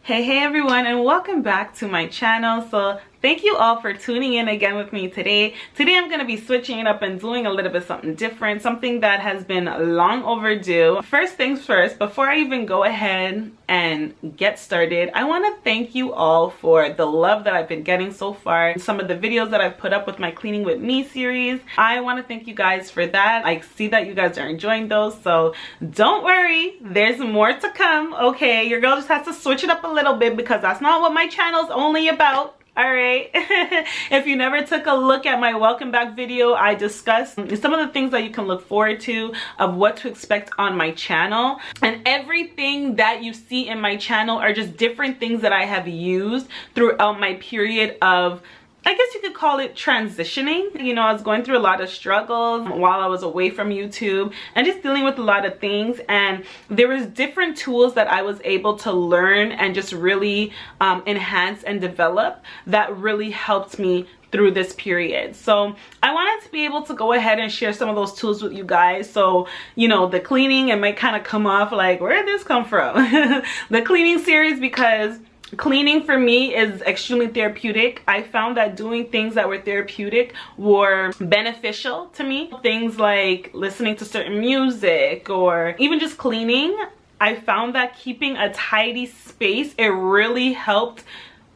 Hey everyone, and welcome back to my channel. So thank you all for tuning in again with me today. Today I'm going to be switching it up and doing a little bit something different, something that has been long overdue. First things first, before I even go ahead and get started, I want to thank you all for the love that I've been getting so far. Some of the videos that I've put up with my Cleaning With Me series, I want to thank you guys for that. I see that you guys are enjoying those, so don't worry, there's more to come. Okay, your girl just has to switch it up a little bit because that's not what my channel's only about. All right. If you never took a look at my welcome back video, I discussed some of the things that you can look forward to of what to expect on my channel, and everything that you see in my channel are just different things that I have used throughout my period of, I guess you could call it, transitioning. You know, I was going through a lot of struggles while I was away from YouTube and just dealing with a lot of things, and there was different tools that I was able to learn and just really enhance and develop that really helped me through this period. So I wanted to be able to go ahead and share some of those tools with you guys. So, you know, the cleaning, it might kind of come off like, where did this come from? The cleaning series, because cleaning for me is extremely therapeutic. I found that doing things that were therapeutic were beneficial to me. Things like listening to certain music or even just cleaning. I found that keeping a tidy space, it really helped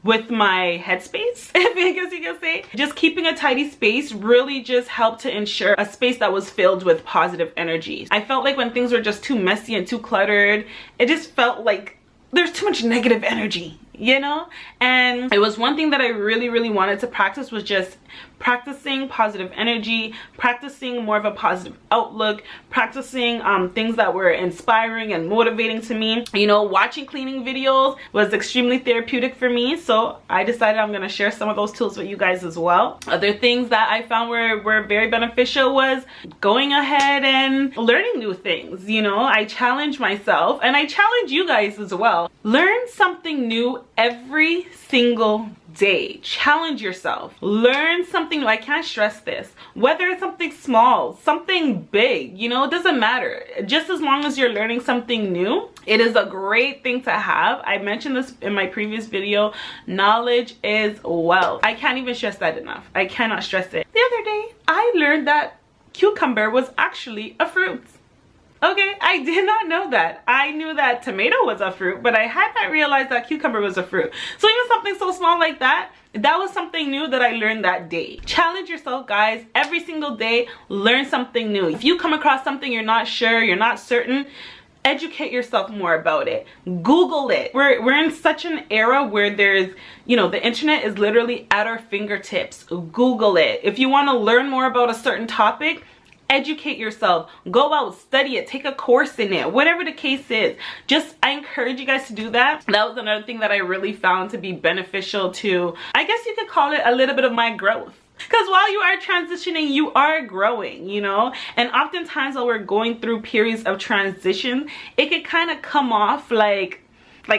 with my headspace, I guess you can say. Just keeping a tidy space really just helped to ensure a space that was filled with positive energy. I felt like when things were just too messy and too cluttered, it just felt like there's too much negative energy, you know? And it was one thing that I really wanted to practice, was just practicing positive energy, practicing more of a positive outlook, practicing things that were inspiring and motivating to me. You know, watching cleaning videos was extremely therapeutic for me, so I decided I'm gonna share some of those tools with you guys as well. Other things that I found were very beneficial was going ahead and learning new things. You know, I challenge myself, and I challenge you guys as well. Learn something new every single day. Challenge yourself. Learn something new. I can't stress this. Whether it's something small, something big, you know, it doesn't matter. Just as long as you're learning something new, it is a great thing to have. I mentioned this in my previous video. Knowledge is wealth. I can't even stress that enough. I cannot stress it. The other day, I learned that cucumber was actually a fruit. Okay, I did not know that. I knew that tomato was a fruit, but I had not realized that cucumber was a fruit. So even something so small like that, that was something new that I learned that day. Challenge yourself, guys. Every single day, learn something new. If you come across something you're not sure, you're not certain, educate yourself more about it. Google it. We're in such an era where there's, you know, the internet is literally at our fingertips. Google it. If you want to learn more about a certain topic, educate yourself. Go out, study it, take a course in it, whatever the case is. Just, I encourage you guys to do that. That was another thing that I really found to be beneficial to, I guess you could call it a little bit of my growth. Because while you are transitioning, you are growing, you know? And oftentimes while we're going through periods of transition, it could kind of come off like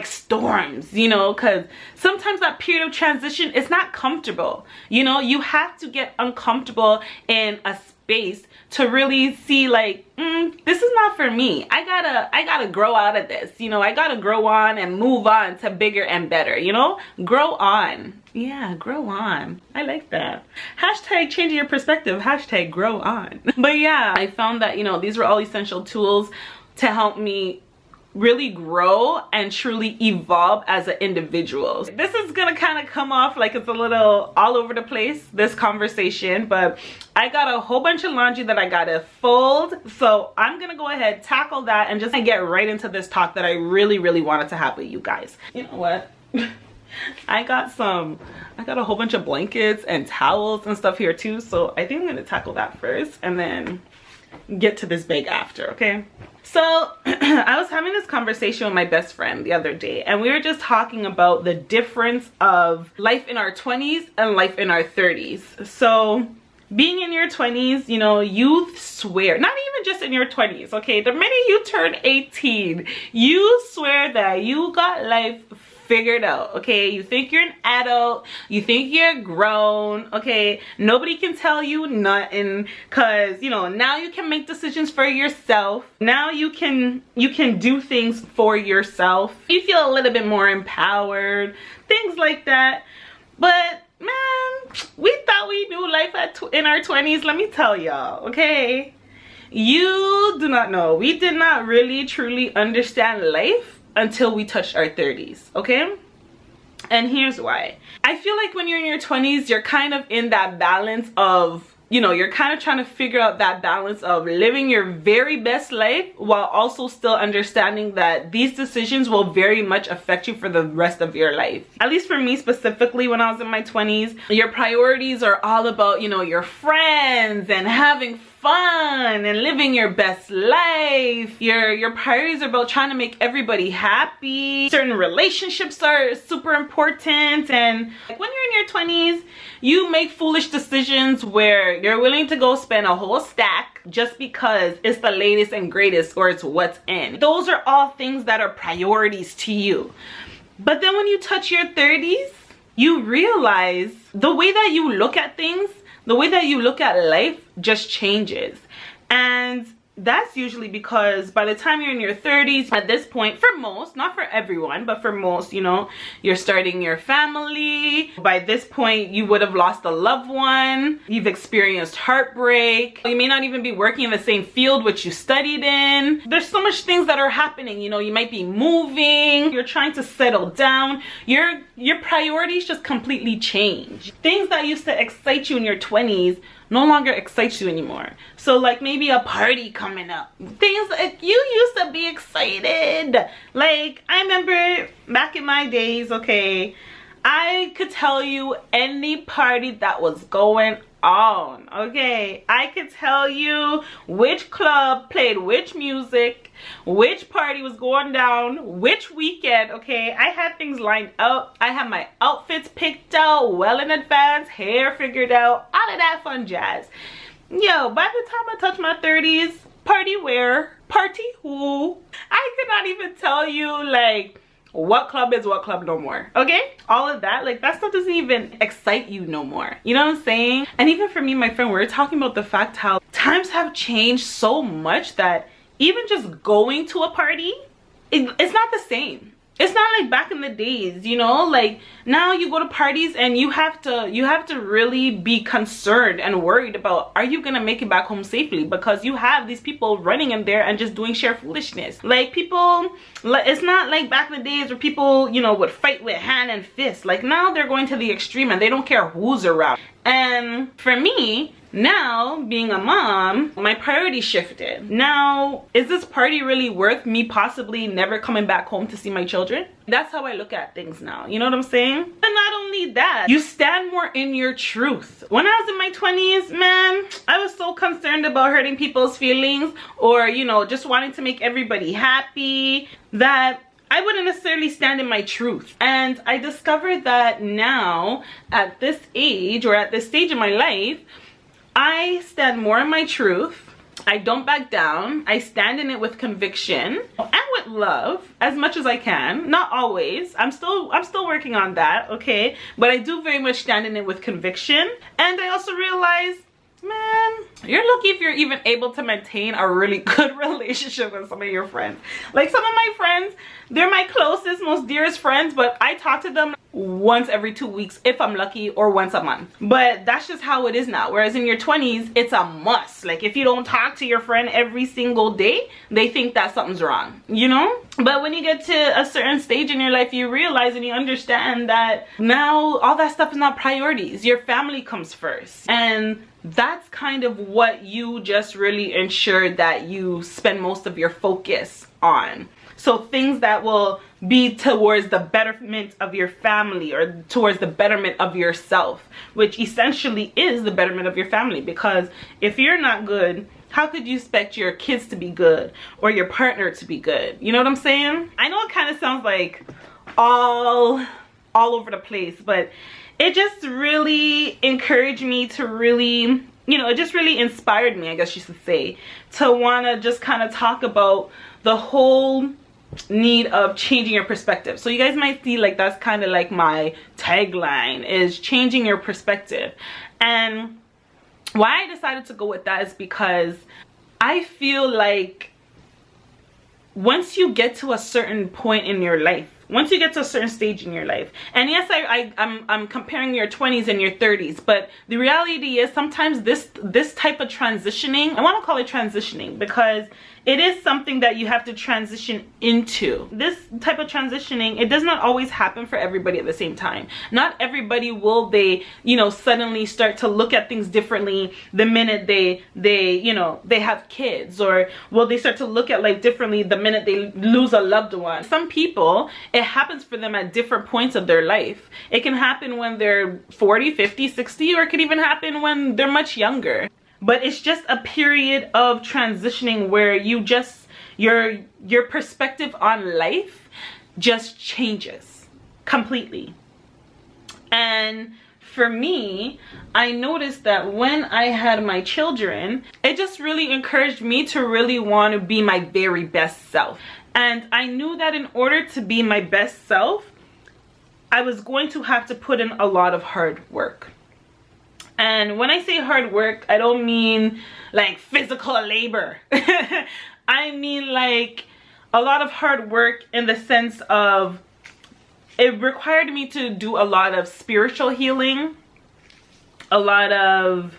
storms, you know, because sometimes that period of transition is not comfortable. You know, you have to get uncomfortable in a space to really see like, this is not for me. I gotta grow out of this, you know. I gotta grow on and move on to bigger and better, you know. Grow on. Yeah, grow on. I like that. Hashtag changing your perspective. Hashtag grow on. But yeah, I found that, you know, these were all essential tools to help me really grow and truly evolve as an individual. This is gonna kind of come off like it's a little all over the place, this conversation, but I got a whole bunch of laundry that I gotta fold, so I'm gonna go ahead, tackle that, and just get right into this talk that I really wanted to have with you guys. You know what? I got a whole bunch of blankets and towels and stuff here too, so I think I'm gonna tackle that first and then get to this bag after, okay? So I was having this conversation with my best friend the other day, and we were just talking about the difference of life in our 20s and life in our 30s. So being in your 20s, you know, you swear, not even just in your 20s, okay? The minute you turn 18, you swear that you got life figured out, okay? You think you're an adult, you think you're grown, okay? Nobody can tell you nothing, because you know, now you can make decisions for yourself. Now you can do things for yourself. You feel a little bit more empowered, things like that. But man, we thought we knew life in our 20s. Let me tell y'all, okay? You do not know. We did not really truly understand life until we touched our 30s, okay? And here's why. I feel like when you're in your 20s, you're kind of in that balance of, you know, you're kind of trying to figure out that balance of living your very best life while also still understanding that these decisions will very much affect you for the rest of your life. At least for me specifically, when I was in my 20s, your priorities are all about, you know, your friends and having fun and living your best life. Your priorities are about trying to make everybody happy. Certain relationships are super important, and like when you're in your 20s, you make foolish decisions where you're willing to go spend a whole stack just because it's the latest and greatest or it's what's in. Those are all things that are priorities to you. But then when you touch your 30s, you realize the way that you look at things, the way that you look at life just changes. And that's usually because by the time you're in your 30s, at this point, for most, not for everyone, but for most, you know, you're starting your family. By this point, you would have lost a loved one. You've experienced heartbreak. You may not even be working in the same field which you studied in. There's so much things that are happening. You know, you might be moving. You're trying to settle down. Your priorities just completely change. Things that used to excite you in your 20s no longer excites you anymore. So like maybe a party coming up, things like you used to be excited. Like I remember back in my days, okay, I could tell you any party that was going on, okay? I could tell you which club played which music, which party was going down, which weekend, okay? I had things lined up. I had my outfits picked out well in advance, hair figured out, all of that fun jazz. Yo, by the time I touched my 30s, party where? Party who? I could not even tell you like what club is what club no more, okay? All of that, like that stuff doesn't even excite you no more, you know what I'm saying? And even for me and my friend, we were talking about the fact how times have changed so much that even just going to a party, it's not the same. It's not like back in the days, you know, like now you go to parties and you have to really be concerned and worried about, are you gonna make it back home safely? Because you have these people running in there and just doing sheer foolishness. Like people, it's not like back in the days where people, you know, would fight with hand and fist. Like now they're going to the extreme and they don't care who's around. And for me, now being a mom, my priority shifted. Now, is this party really worth me possibly never coming back home to see my children? That's how I look at things now, you know what I'm saying? And not only that, you stand more in your truth. When I was in my 20s, man, I was so concerned about hurting people's feelings or, you know, just wanting to make everybody happy that I wouldn't necessarily stand in my truth. And I discovered that now at this age or at this stage in my life, I stand more in my truth. I don't back down. I stand in it with conviction and with love as much as I can. Not always. I'm still working on that, okay? But I do very much stand in it with conviction. And I also realize, man, you're lucky if you're even able to maintain a really good relationship with some of your friends. Like some of my friends, they're my closest, most dearest friends, but I talk to them once every 2 weeks if I'm lucky, or once a month. But that's just how it is now. Whereas in your 20s, it's a must. Like if you don't talk to your friend every single day, they think that something's wrong, you know? But when you get to a certain stage in your life, you realize and you understand that now all that stuff is not priorities. Your family comes first. And that's kind of what you just really ensure that you spend most of your focus on. So things that will be towards the betterment of your family or towards the betterment of yourself, which essentially is the betterment of your family. Because if you're not good, how could you expect your kids to be good or your partner to be good? You know what I'm saying? I know it kind of sounds like all over the place, but it just really encouraged me to really, you know, it just really inspired me, I guess you should say, to want to just kind of talk about the whole need of changing your perspective. So you guys might see like that's kind of like my tagline, is changing your perspective. And why I decided to go with that is because I feel like once you get to a certain point in your life, once you get to a certain stage in your life, and yes, I'm comparing your 20s and your 30s, but the reality is sometimes this type of transitioning, I want to call it transitioning because it is something that you have to transition into. This type of transitioning, it does not always happen for everybody at the same time. Not everybody will suddenly start to look at things differently the minute they have kids, or will they start to look at life differently the minute they lose a loved one. Some people, it happens for them at different points of their life. It can happen when they're 40, 50, 60, or it could even happen when they're much younger. But it's just a period of transitioning where you just, your perspective on life just changes completely. And for me, I noticed that when I had my children, it just really encouraged me to really want to be my very best self. And I knew that in order to be my best self, I was going to have to put in a lot of hard work. And when I say hard work, I don't mean like physical labor. I mean like a lot of hard work in the sense of it required me to do a lot of spiritual healing, a lot of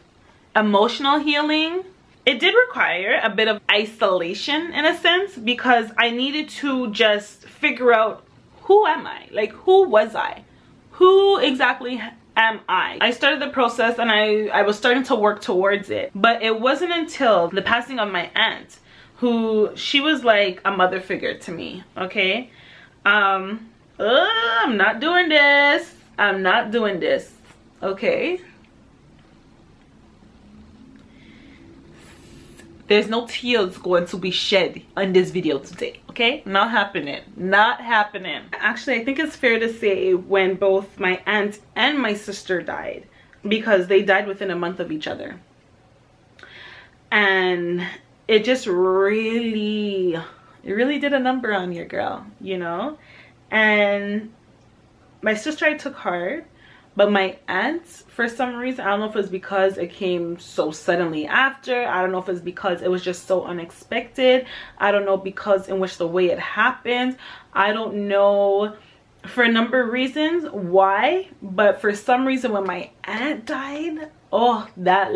emotional healing. It did require a bit of isolation in a sense, because I needed to just figure out, who am I? Like, who was I? Who exactly am I? I started the process and I was starting to work towards it. But it wasn't until the passing of my aunt, who, she was like a mother figure to me, okay? I'm not doing this. I'm not doing this, okay? There's no tears going to be shed on this video today, okay? Not happening. Not happening. Actually, I think it's fair to say when both my aunt and my sister died, because they died within a month of each other. And it just really, it really did a number on your girl, you know? And my sister I took hard, but my aunt, for some reason, I don't know if it was because it came so suddenly after, I don't know if it's because it was just so unexpected, I don't know because in which the way it happened, I don't know, for a number of reasons why, but for some reason when my aunt died, oh, that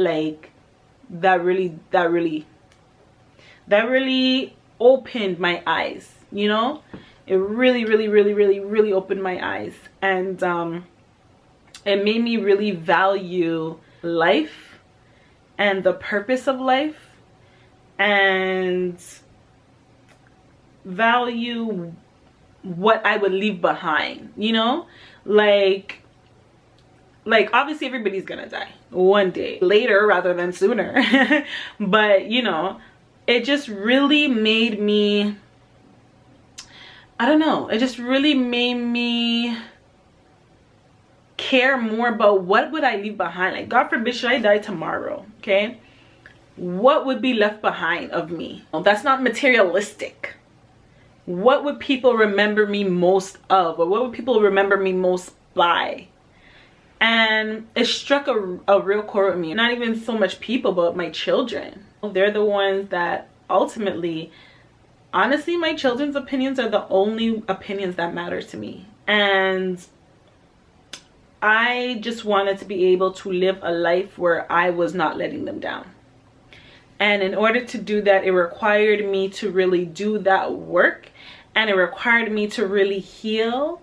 really opened my eyes, you know? It really opened my eyes. And it made me really value life and the purpose of life, and value what I would leave behind, you know? Like obviously everybody's gonna die one day, later rather than sooner. But you know, it just really made me, I don't know, it just really made me care more about what would I leave behind. Like, God forbid, should I die tomorrow, okay? What would be left behind of me? That's not materialistic. What would people remember me most of? Or what would people remember me most by? And it struck a real chord with me. Not even so much people, but my children. They're the ones that ultimately, honestly, my children's opinions are the only opinions that matter to me. And I just wanted to be able to live a life where I was not letting them down. And in order to do that, it required me to really do that work, and it required me to really heal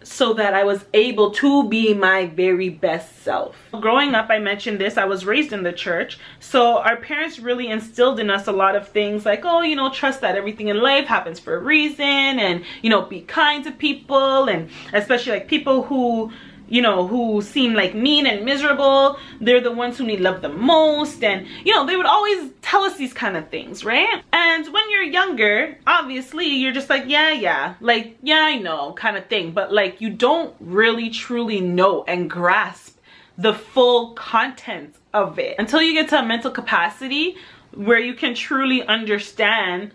so that I was able to be my very best self. Growing up, I mentioned this, I was raised in the church, so our parents really instilled in us a lot of things like, oh, you know, trust that everything in life happens for a reason, and, you know, be kind to people, and especially like people who, you know, who seem like mean and miserable, they're the ones who need love the most. And you know, they would always tell us these kind of things, right? And when you're younger, obviously you're just like, yeah, like, yeah, I know, kind of thing. But like, you don't really truly know and grasp the full content of it until you get to a mental capacity where you can truly understand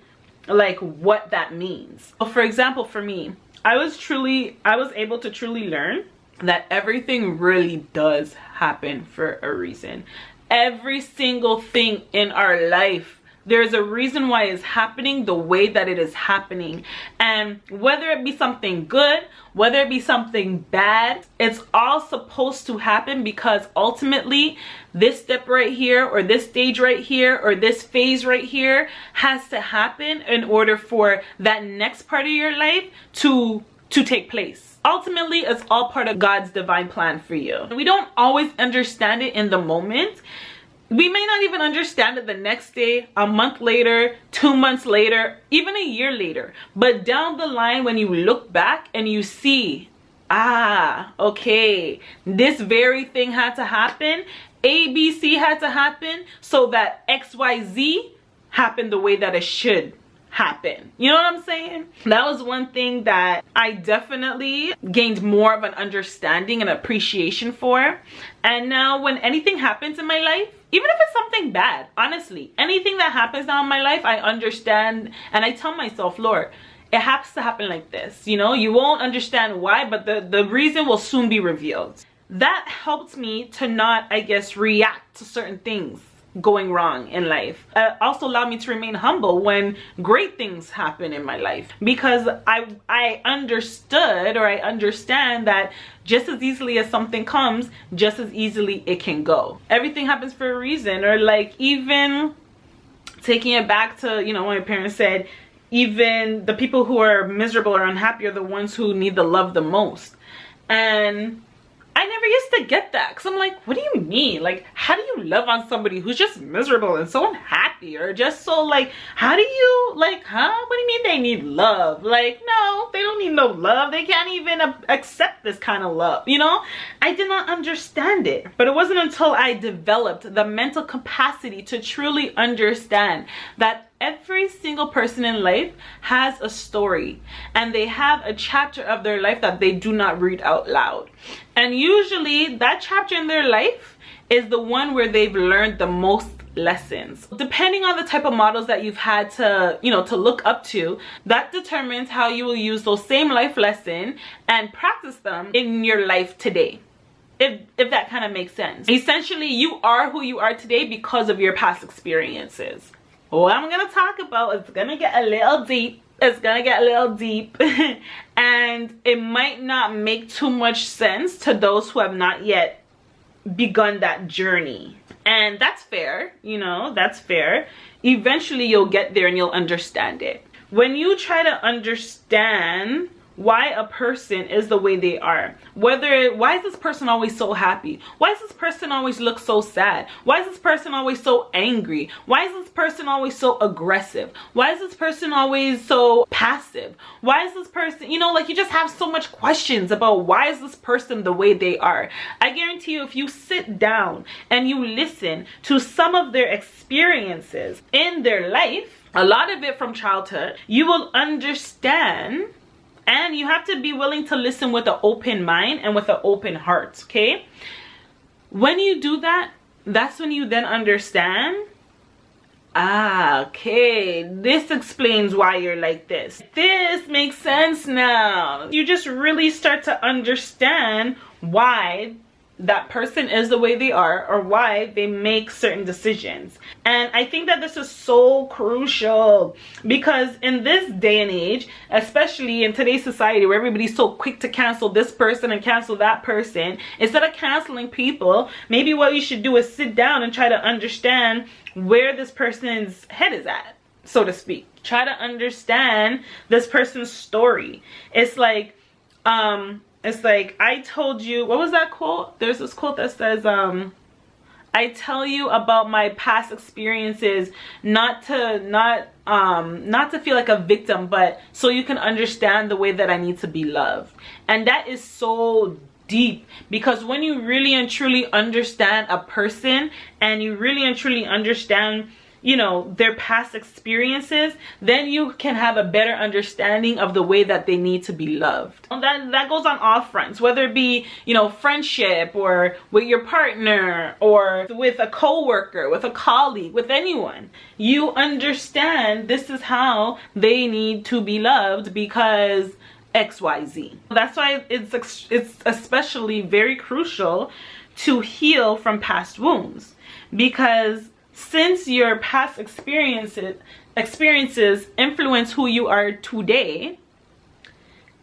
like what that means. So for example, for me, I was able to truly learn that everything really does happen for a reason. Every single thing in our life, there's a reason why it's happening the way that it is happening. And whether it be something good, whether it be something bad, it's all supposed to happen, because ultimately this step right here, or this stage right here, or this phase right here has to happen in order for that next part of your life to take place. Ultimately, it's all part of God's divine plan for you. We don't always understand it in the moment. We may not even understand it the next day, a month later, 2 months later, even a year later. But down the line, when you look back and you see, okay, this very thing had to happen, ABC had to happen, so that XYZ happened the way that it should happen. You know what I'm saying? That was one thing that I definitely gained more of an understanding and appreciation for. And now when anything happens in my life, even if it's something bad, honestly, anything that happens now in my life, I understand, and I tell myself, Lord, it has to happen like this. You know, you won't understand why, but the reason will soon be revealed. That helped me to not, I guess, react to certain things going wrong in life. Also allowed me to remain humble when great things happen in my life, because I understood, or I understand, that just as easily as something comes, just as easily it can go. Everything happens for a reason. Or like, even taking it back to, you know, when my parents said, even the people who are miserable or unhappy are the ones who need the love the most. And I never used to get that, because I'm like, what do you mean? Like, how do you love on somebody who's just miserable and so unhappy, or just so, like, how do you, like, what do you mean they need love? Like, no, they don't need no love. They can't even accept this kind of love, you know? I did not understand it. But it wasn't until I developed the mental capacity to truly understand that every single person in life has a story, and they have a chapter of their life that they do not read out loud. And usually that chapter in their life is the one where they've learned the most lessons. Depending on the type of models that you've had to, you know, to look up to, that determines how you will use those same life lessons and practice them in your life today. If that kind of makes sense. Essentially, you are who you are today because of your past experiences. What I'm gonna talk about is gonna get a little deep. It's gonna get a little deep and it might not make too much sense to those who have not yet begun that journey. And that's fair, you know, that's fair. Eventually you'll get there and you'll understand it. When you try to understand why a person is the way they are, why is this person always so happy? Why does this person always look so sad? Why is this person always so angry? Why is this person always so aggressive? Why is this person always so passive? Why is this person, you know, like, you just have so much questions about why is this person the way they are. I guarantee you, if you sit down and you listen to some of their experiences in their life, a lot of it from childhood, you will understand. And you have to be willing to listen with an open mind and with an open heart, okay? When you do that, that's when you then understand, okay, this explains why you're like this. This makes sense now. You just really start to understand why that person is the way they are, or why they make certain decisions. And I think that this is so crucial, because in this day and age, especially in today's society where everybody's so quick to cancel this person and cancel that person, instead of canceling people, maybe what you should do is sit down and try to understand where this person's head is at, so to speak. Try to understand this person's story. It's like I told you, what was that quote? There's this quote that says, I tell you about my past experiences not to feel like a victim, but so you can understand the way that I need to be loved. And that is so deep, because when you really and truly understand a person, and you really and truly understand you know, their past experiences, then you can have a better understanding of the way that they need to be loved. That goes on all fronts, whether it be, you know, friendship, or with your partner, or with a coworker, with a colleague, with anyone. You understand this is how they need to be loved because XYZ. That's why it's especially very crucial to heal from past wounds, because since your past experiences influence who you are today,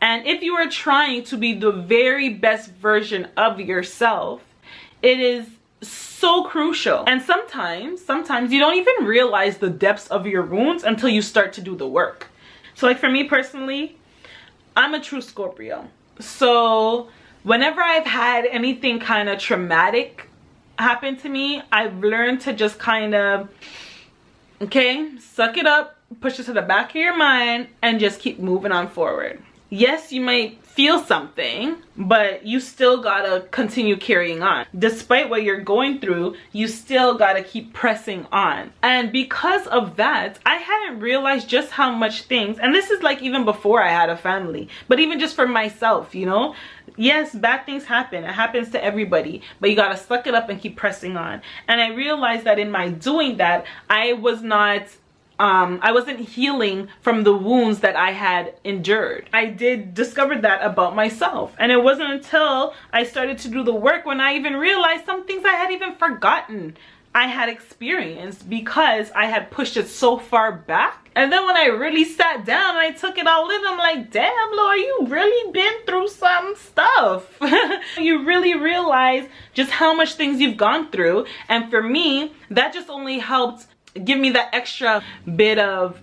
and if you are trying to be the very best version of yourself, it is so crucial. And sometimes you don't even realize the depths of your wounds until you start to do the work. So like for me personally, I'm a true Scorpio. So whenever I've had anything kind of traumatic happen to me, I've learned to just kind of, okay, suck it up, push it to the back of your mind, and just keep moving on forward. Yes, you might feel something, but you still gotta continue carrying on. Despite what you're going through, you still gotta keep pressing on. And because of that, I hadn't realized just how much things, and this is like even before I had a family, but even just for myself, you know, yes, bad things happen. It happens to everybody, but you gotta suck it up and keep pressing on. And I realized that in my doing that, I wasn't healing from the wounds that I had endured. I did discover that about myself. And it wasn't until I started to do the work when I even realized some things I had even forgotten I had experienced, because I had pushed it so far back. And then when I really sat down and I took it all in, I'm like, damn, Lord, you really been through some stuff. You really realize just how much things you've gone through. And for me, that just only helped give me that extra bit of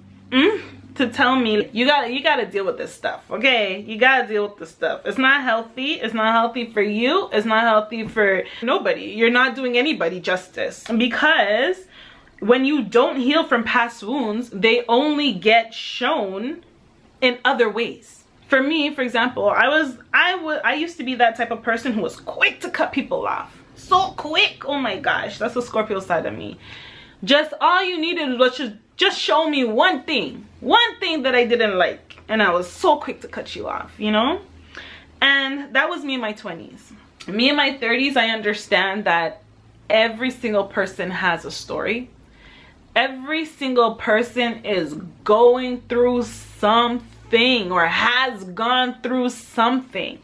to tell me, you gotta deal with this stuff, okay? You gotta deal with this stuff. It's not healthy. It's not healthy for you. It's not healthy for nobody. You're not doing anybody justice, because when you don't heal from past wounds, they only get shown in other ways. For me, for example, I used to be that type of person who was quick to cut people off. So quick. Oh my gosh, that's the Scorpio side of me. Just all you needed was just show me one thing that I didn't like, and I was so quick to cut you off, you know? And that was me in my 20s. Me in my 30s, I understand that every single person has a story. Every single person is going through something, or has gone through something.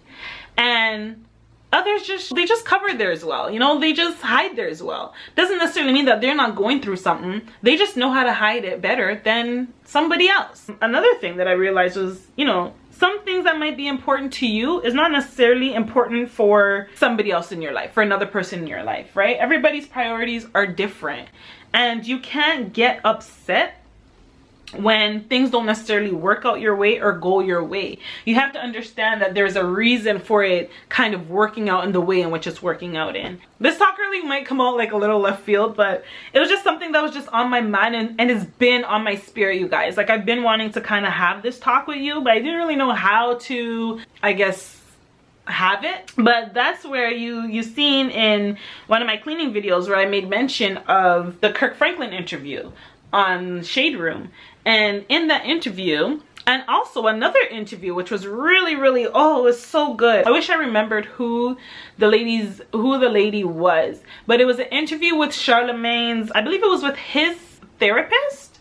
And others they just cover theirs well, you know, they just hide theirs well. Doesn't necessarily mean that they're not going through something. They just know how to hide it better than somebody else. Another thing that I realized was, you know, some things that might be important to you is not necessarily important for somebody else in your life, for another person in your life, right? Everybody's priorities are different, and you can't get upset when things don't necessarily work out your way or go your way. You have to understand that there's a reason for it kind of working out in the way in which it's working out in. This talk really might come out like a little left field, but it was just something that was just on my mind, and it's been on my spirit, you guys. Like, I've been wanting to kind of have this talk with you, but I didn't really know how to, I guess, have it. But that's where you seen in one of my cleaning videos where I made mention of the Kirk Franklin interview on Shade Room. And in that interview, and also another interview which was really, oh, it was so good. I wish I remembered who the lady was, but it was an interview with Charlemagne's, I believe it was with his therapist.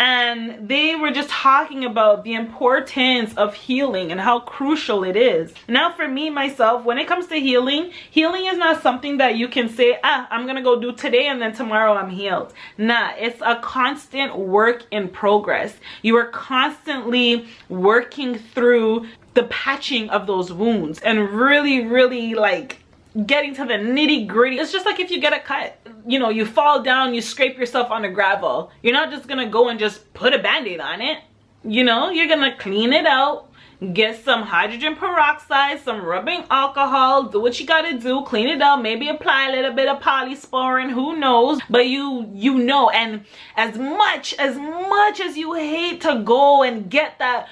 And they were just talking about the importance of healing and how crucial it is. Now for me, myself, when it comes to healing is not something that you can say, I'm gonna go do today and then tomorrow I'm healed. Nah, it's a constant work in progress. You are constantly working through the patching of those wounds and really like getting to the nitty gritty. It's just like if you get a cut, you know, you fall down, you scrape yourself on the gravel. You're not just gonna go and just put a band-aid on it. You know, you're gonna clean it out, get some hydrogen peroxide, some rubbing alcohol, do what you gotta do, clean it out, maybe apply a little bit of polysporin, who knows, but you know. And as much as you hate to go and get that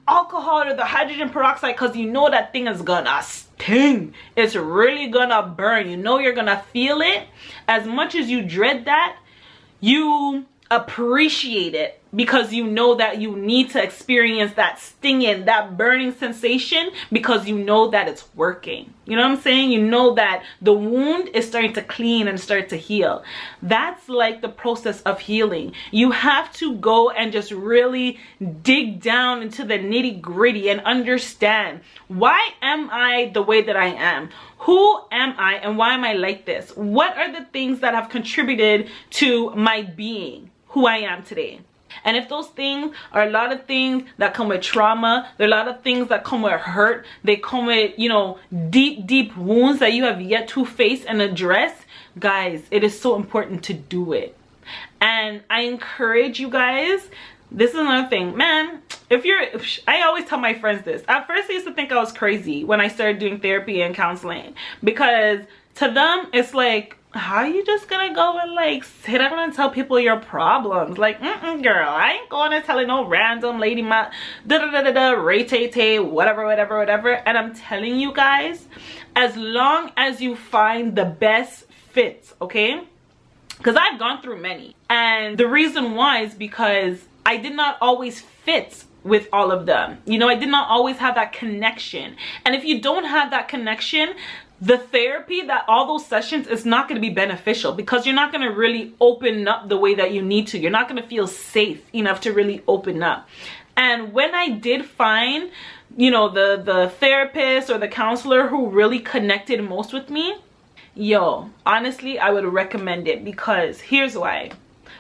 alcohol or the hydrogen peroxide, because you know that thing is gonna sting, it's really gonna burn, you know, you're gonna feel it. As much as you dread that, You appreciate it because you know that you need to experience that stinging, that burning sensation, because you know that it's working. You know what I'm saying? You know that the wound is starting to clean and start to heal. That's like the process of healing. You have to go and just really dig down into the nitty-gritty and understand, why am I the way that I am? Who am I and why am I like this? What are the things that have contributed to my being who I am today? And if those things are a lot of things that come with trauma, there are a lot of things that come with hurt, they come with, you know, deep wounds that you have yet to face and address, guys, it is so important to do it. And I encourage you guys, this is another thing, man, I always tell my friends this. At first I used to think I was crazy when I started doing therapy and counseling, because to them it's like, how are you just gonna go and like sit down and tell people your problems? Like, girl, I ain't going and telling no random lady my ray-tay-tay, whatever. And I'm telling you guys, as long as you find the best fits, okay? Because I've gone through many, and the reason why is because I did not always fit with all of them. You know, I did not always have that connection. And if you don't have that connection, the therapy, that all those sessions, is not going to be beneficial, because you're not going to really open up the way that you need to. You're not going to feel safe enough to really open up. And when I did find, you know, the therapist or the counselor who really connected most with me, yo, honestly, I would recommend it, because here's why.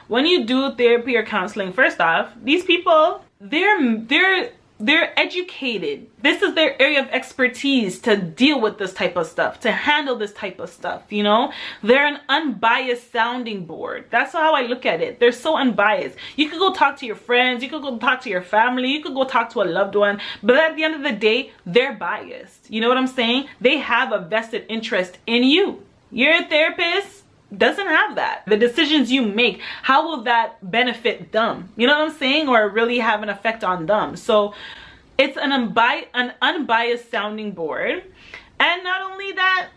When you do therapy or counseling, first off, these people, they're educated. This is their area of expertise to deal with this type of stuff, to handle this type of stuff, you know? They're an unbiased sounding board. That's how I look at it. They're so unbiased. You could go talk to your friends, you could go talk to your family, you could go talk to a loved one, but at the end of the day, they're biased. You know what I'm saying? They have a vested interest in you. Your therapist doesn't have that. The decisions you make, how will that benefit them? You know what I'm saying? Or really have an effect on them. So it's an unbiased sounding board. And not only that,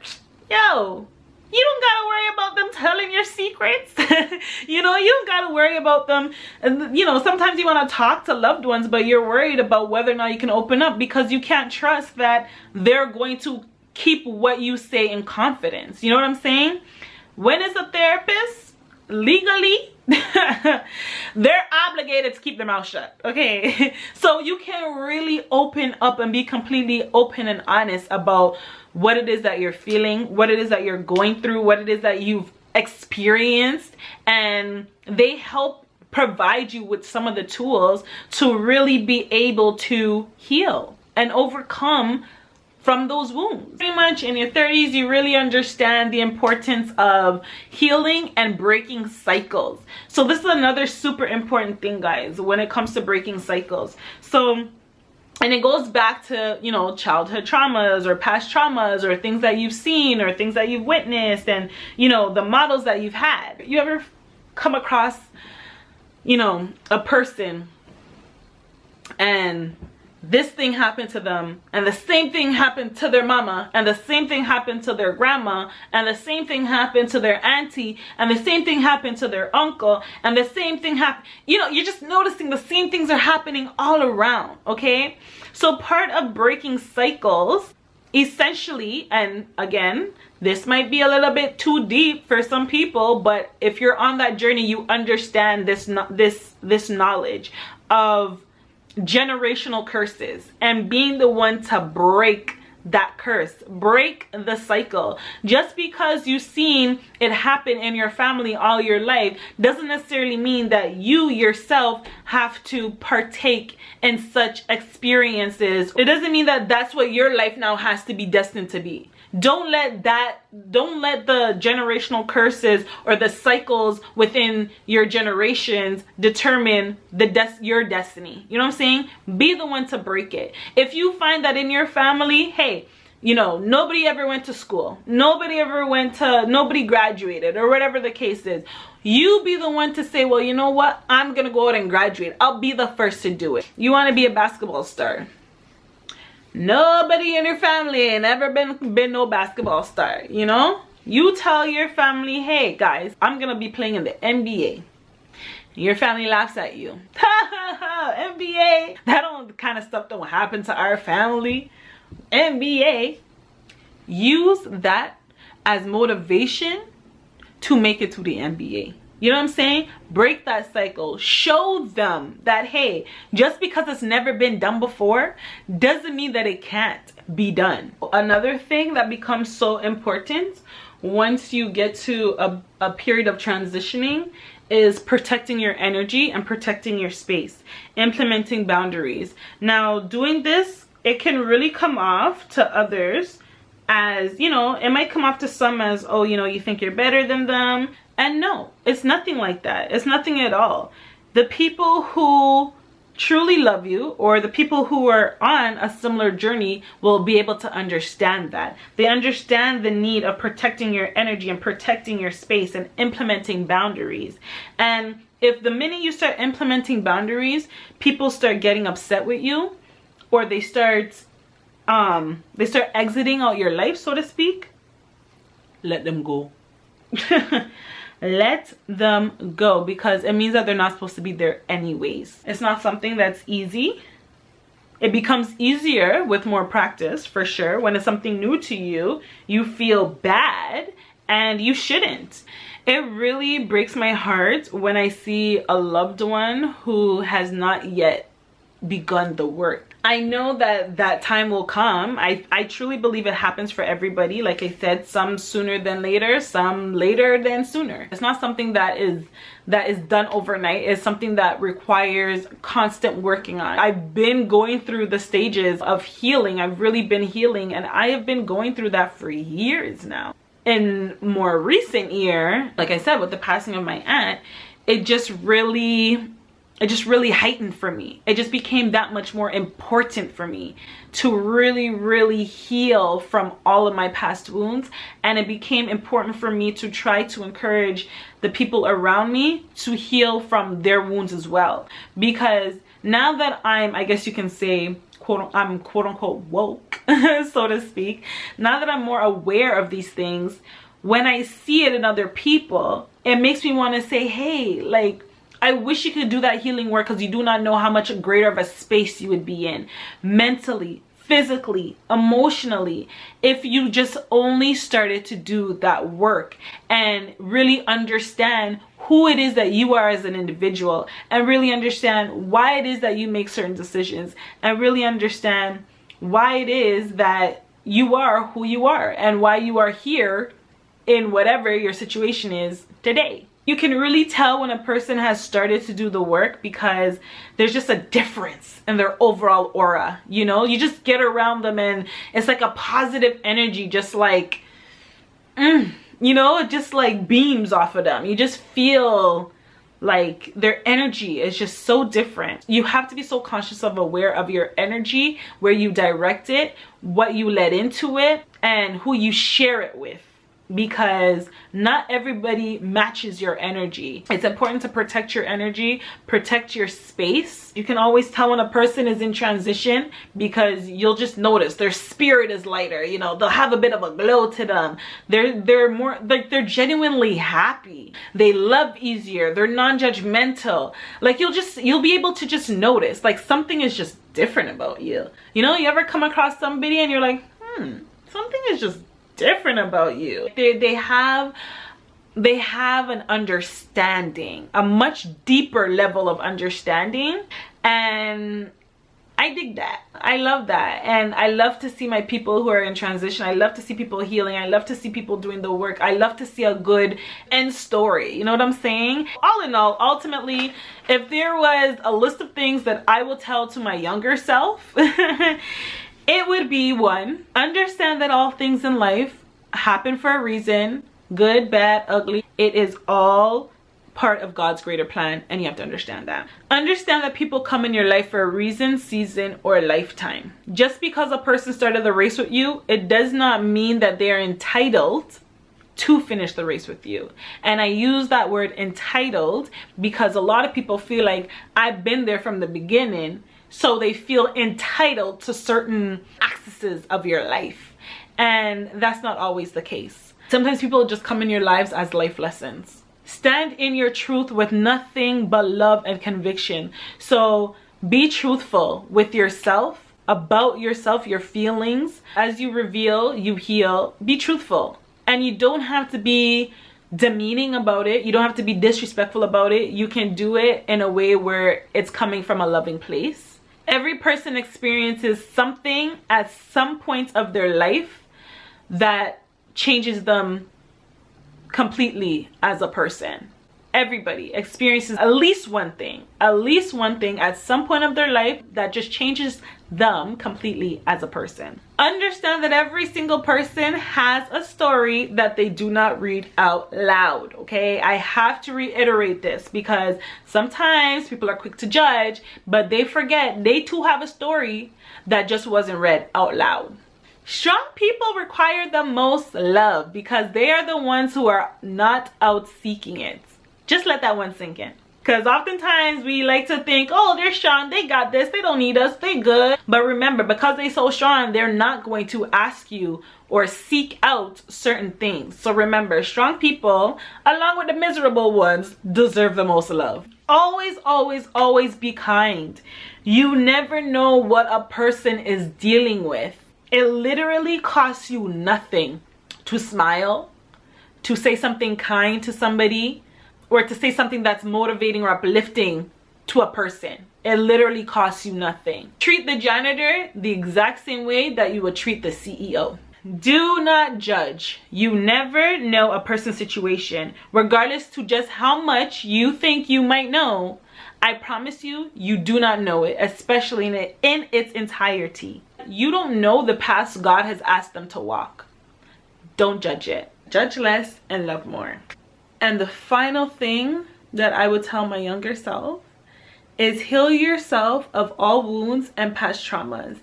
yo, you don't gotta worry about them telling your secrets. You know, you don't gotta worry about them. And you know, sometimes you want to talk to loved ones, but you're worried about whether or not you can open up, because you can't trust that they're going to keep what you say in confidence. You know what I'm saying? When is a therapist legally, they're obligated to keep their mouth shut, okay? So you can really open up and be completely open and honest about what it is that you're feeling, what it is that you're going through, what it is that you've experienced, and they help provide you with some of the tools to really be able to heal and overcome from those wounds. Pretty much in your 30s, you really understand the importance of healing and breaking cycles. So this is another super important thing, guys, when it comes to breaking cycles. So, and it goes back to, you know, childhood traumas or past traumas or things that you've seen or things that you've witnessed, and, you know, the models that you've had. You ever come across, you know, a person and this thing happened to them, and the same thing happened to their mama, and the same thing happened to their grandma, and the same thing happened to their auntie, and the same thing happened to their uncle, and the same thing happened, you know, you're just noticing the same things are happening all around, okay? So part of breaking cycles, essentially, and again, this might be a little bit too deep for some people, but if you're on that journey, you understand this knowledge of generational curses and being the one to break that curse, break the cycle. Just because you've seen it happen in your family all your life doesn't necessarily mean that you yourself have to partake in such experiences. It doesn't mean that that's what your life now has to be destined to be. Don't let the generational curses or the cycles within your generations determine your destiny. You know what I'm saying? Be the one to break it. If you find that in your family, hey, you know, nobody ever went to school, nobody graduated, or whatever the case is, you be the one to say, well, you know what, I'm gonna go out and graduate. I'll be the first to do it. You want to be a basketball star. Nobody in your family ain't ever been no basketball star, you know? You tell your family, hey guys, I'm gonna be playing in the NBA. Your family laughs at you. NBA, kind of stuff don't happen to our family. NBA. Use that as motivation to make it to the NBA. You know what I'm saying? Break that cycle. Show them that, hey, just because it's never been done before doesn't mean that it can't be done. Another thing that becomes so important once you get to a period of transitioning is protecting your energy and protecting your space, implementing boundaries. Now, doing this, it can really come off to others as, you know, it might come off to some as, oh, you know, you think you're better than them. And no, it's nothing like that. It's nothing at all. The people who truly love you, or the people who are on a similar journey, will be able to understand that. They understand the need of protecting your energy and protecting your space and implementing boundaries. And if the minute you start implementing boundaries, people start getting upset with you, or they start exiting out your life, so to speak, let them go. Let them go, because it means that they're not supposed to be there anyways. It's not something that's easy. It becomes easier with more practice, for sure. When it's something new to you, you feel bad, and you shouldn't. It really breaks my heart when I see a loved one who has not yet begun the work. I know that time will come. I truly believe it happens for everybody. Like I said, some sooner than later, some later than sooner. It's not something that is done overnight. It's something that requires constant working on. I've been going through the stages of healing. I've really been healing, and I have been going through that for years now. In more recent year, like I said, with the passing of my aunt, it just really heightened for me. It just became that much more important for me to really heal from all of my past wounds. And it became important for me to try to encourage the people around me to heal from their wounds as well. Because now that I guess you can say, I'm quote unquote woke, so to speak. Now that I'm more aware of these things, when I see it in other people, it makes me want to say, hey, like, I wish you could do that healing work, because you do not know how much greater of a space you would be in mentally, physically, emotionally, if you just only started to do that work and really understand who it is that you are as an individual, and really understand why it is that you make certain decisions, and really understand why it is that you are who you are and why you are here in whatever your situation is today. You can really tell when a person has started to do the work, because there's just a difference in their overall aura. You know, you just get around them and it's like a positive energy, just like, you know, it just like beams off of them. You just feel like their energy is just so different. You have to be so conscious of aware of your energy, where you direct it, what you let into it, and who you share it with. Because not everybody matches your energy. It's important to protect your energy, protect your space. You can always tell when a person is in transition, because you'll just notice their spirit is lighter. You know, they'll have a bit of a glow to them. They're more like, they're genuinely happy. They love easier. They're non-judgmental. Like, you'll be able to just notice, like, something is just different about you. You know, you ever come across somebody and you're like, something is just different about you. They have an understanding, a much deeper level of understanding, and I dig that. I love that. And I love to see my people who are in transition. I love to see people healing. I love to see people doing the work. I love to see a good end story. You know what I'm saying? All in all, ultimately, if there was a list of things that I will tell to my younger self, it would be, 1, understand that all things in life happen for a reason. Good, bad, ugly. It is all part of God's greater plan, and you have to understand that. Understand that people come in your life for a reason, season, or a lifetime. Just because a person started the race with you, it does not mean that they are entitled to finish the race with you. And I use that word entitled because a lot of people feel like, I've been there from the beginning, so they feel entitled to certain accesses of your life. And that's not always the case. Sometimes people just come in your lives as life lessons. Stand in your truth with nothing but love and conviction. So be truthful with yourself, about yourself, your feelings. As you reveal, you heal. Be truthful. And you don't have to be demeaning about it. You don't have to be disrespectful about it. You can do it in a way where it's coming from a loving place. Every person experiences something at some point of their life that changes them completely as a person. Everybody experiences at least one thing at some point of their life that just changes them completely as a person. Understand that every single person has a story that they do not read out loud, okay? I have to reiterate this because sometimes people are quick to judge, but they forget they too have a story that just wasn't read out loud. Strong people require the most love because they are the ones who are not out seeking it. Just let that one sink in. Because oftentimes we like to think, oh, they're strong, they got this, they don't need us, they good. But remember, because they're so strong, they're not going to ask you or seek out certain things. So remember, strong people, along with the miserable ones, deserve the most love. Always, always, always be kind. You never know what a person is dealing with. It literally costs you nothing to smile, to say something kind to somebody, or to say something that's motivating or uplifting to a person. It literally costs you nothing. Treat the janitor the exact same way that you would treat the CEO. Do not judge. You never know a person's situation, regardless to just how much you think you might know. I promise you, you do not know it, especially in its entirety. You don't know the path God has asked them to walk. Don't judge it. Judge less and love more. And the final thing that I would tell my younger self is heal yourself of all wounds and past traumas.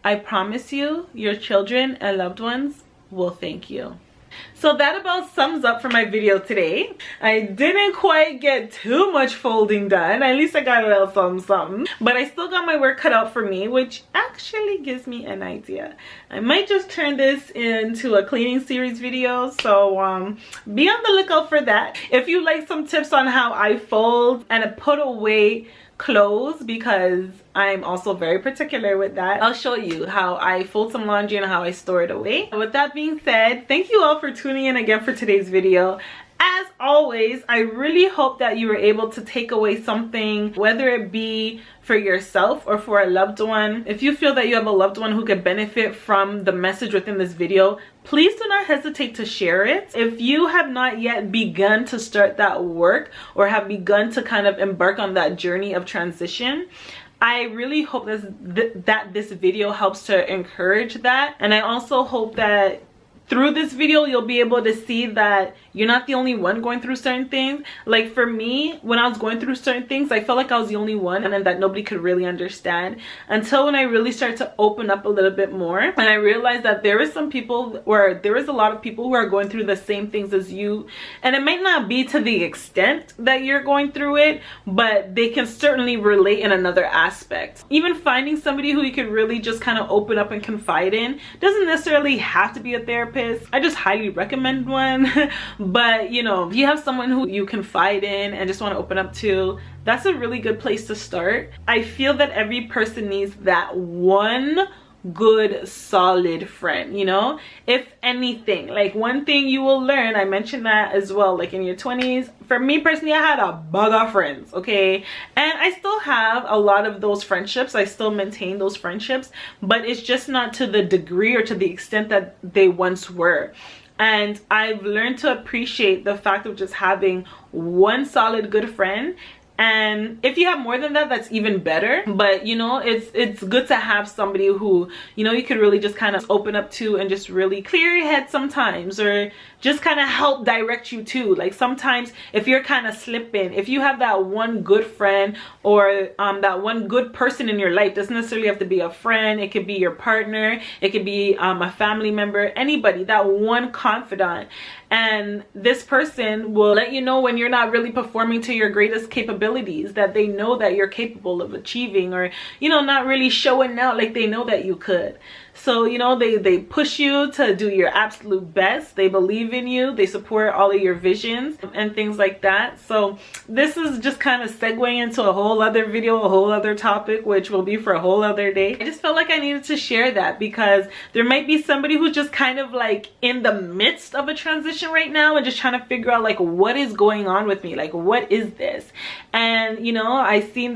I promise you, your children and loved ones will thank you. So that about sums up for my video today. I didn't quite get too much folding done. At least I got a little something. But I still got my work cut out for me, which actually gives me an idea. I might just turn this into a cleaning series video. So be on the lookout for that. If you like some tips on how I fold and put away clothes, because I'm also very particular with that, I'll show you how I fold some laundry and how I store it away. With that being said, thank you all for tuning in again for today's video. As always, I really hope that you were able to take away something, whether it be for yourself or for a loved one. If you feel that you have a loved one who could benefit from the message within this video, please do not hesitate to share it. If you have not yet begun to start that work or have begun to kind of embark on that journey of transition, I really hope that this video helps to encourage that. And I also hope that through this video you'll be able to see that you're not the only one going through certain things. Like for me, when I was going through certain things, I felt like I was the only one and that nobody could really understand, until when I really started to open up a little bit more and I realized that there is some people, or there is a lot of people who are going through the same things as you, and it might not be to the extent that you're going through it, but they can certainly relate in another aspect. Even finding somebody who you could really just kind of open up and confide in doesn't necessarily have to be a therapist. I just highly recommend one. But you know, if you have someone who you confide in and just want to open up to, that's a really good place to start. I feel that every person needs that one good solid friend, you know. If anything, like one thing you will learn, I mentioned that as well, like in your 20s, for me personally, I had a bug of friends, okay, and I still have a lot of those friendships. I still maintain those friendships, but it's just not to the degree or to the extent that they once were. And I've learned to appreciate the fact of just having one solid good friend. And if you have more than that, that's even better. But you know, it's good to have somebody who, you know, you could really just kind of open up to and just really clear your head sometimes, or just kind of help direct you to. Like sometimes if you're kind of slipping, if you have that one good friend or that one good person in your life, doesn't necessarily have to be a friend, it could be your partner, it could be a family member, anybody, that one confidant. And this person will let you know when you're not really performing to your greatest capabilities, that they know that you're capable of achieving, or, you know, not really showing out like they know that you could. So, you know, they push you to do your absolute best. They believe in you. They support all of your visions and things like that. So this is just kind of segueing into a whole other video, a whole other topic, which will be for a whole other day. I just felt like I needed to share that because there might be somebody who's just kind of like in the midst of a transition right now and just trying to figure out like, what is going on with me? Like, what is this? And you know, I've heard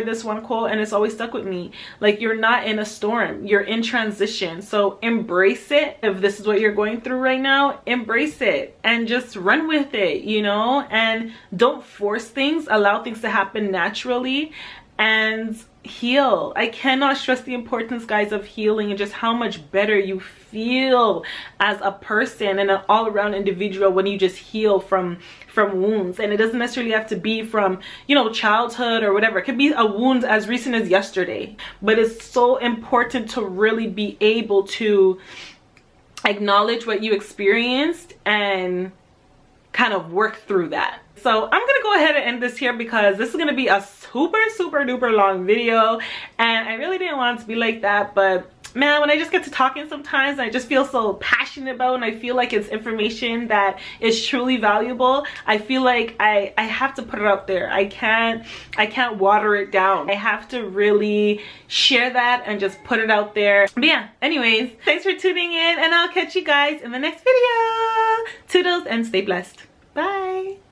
this one quote and it's always stuck with me. Like, you're not in a storm, you're in transition. So embrace it. If this is what you're going through right now, embrace it and just run with it, you know, and don't force things. Allow things to happen naturally and heal. I cannot stress the importance, guys, of healing and just how much better you feel as a person and an all-around individual when you just heal from wounds. And it doesn't necessarily have to be from, you know, childhood or whatever. It could be a wound as recent as yesterday, but it's so important to really be able to acknowledge what you experienced and kind of work through that. So I'm gonna go ahead and end this here because this is gonna be a super duper long video, and I really didn't want it to be like that, but man, when I just get to talking sometimes, I just feel so passionate about, and I feel like it's information that is truly valuable. I feel like I have to put it out there. I can't water it down. I have to really share that and just put it out there. But yeah, anyways, thanks for tuning in, and I'll catch you guys in the next video. Toodles and stay blessed. Bye.